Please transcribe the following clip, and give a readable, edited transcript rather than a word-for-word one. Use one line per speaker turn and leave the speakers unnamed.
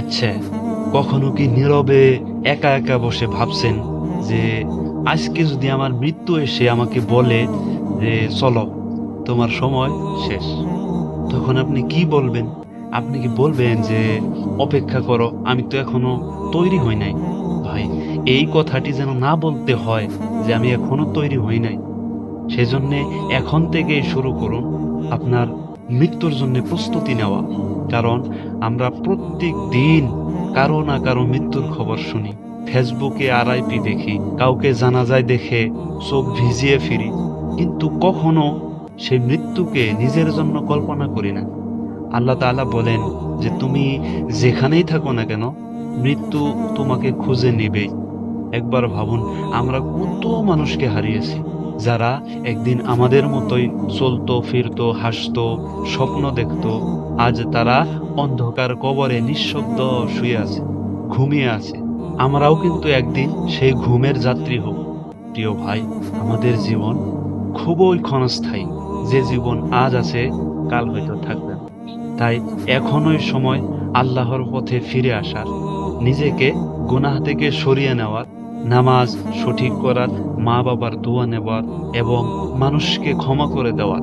আচ্ছা, কখনো কি নীরবে একা একা বসে ভাবছেন যে আজকে যদি আমার মৃত্যু এসে আমাকে বলে যে চলো, তোমার সময় শেষ, তখন আপনি কি বলবেন? আপনি কি বলবেন যে অপেক্ষা করো, আমি তো এখনো তৈরি হই নাই? ভাই, এই কথাটি যেন না বলতে হয় যে আমি এখনো তৈরি হই নাই। সেজন্যে এখন থেকেই শুরু করুন আপনার মৃত্যুর জন্য প্রস্তুতি নেওয়া। কারণ আমরা প্রত্যেক দিন কারো না কারো মৃত্যুর খবর শুনি। ফেসবুকে আরআইপি দেখি, কাউকে জানাজায় দেখে চোখ ভিজিয়ে ফিরি, কিন্তু কখনো সেই মৃত্যুকে নিজের জন্য কল্পনা করি না। আল্লাহ তাআলা বলেন যে তুমি যেখানেই থাকো না কেন, মৃত্যু তোমাকে খুঁজে নিবেই। একবার ভাবুন, আমরা কত মানুষকে হারিয়েছি যারা একদিন আমাদের মতোই চলতো, ফিরতো, হাসতো, স্বপ্ন দেখতো। আজ তারা অন্ধকার কবরে নিঃশব্দ শুয়ে আছে, ঘুমিয়ে আছে। আমরাও কিন্তু একদিন সেই ঘুমের যাত্রী হব। প্রিয় ভাই, আমাদের জীবন খুবই ক্ষণস্থায়ী। যে জীবন আজ আছে, কাল হয়তো থাকবে না। তাই এখনই সময় আল্লাহর পথে ফিরে আসার, নিজেকে গুনাহ থেকে সরিয়ে নেওয়ার, নামাজ সঠিক করার, মা বাবার দোয়া নেওয়ার এবং মানুষকে ক্ষমা করে দেওয়ার।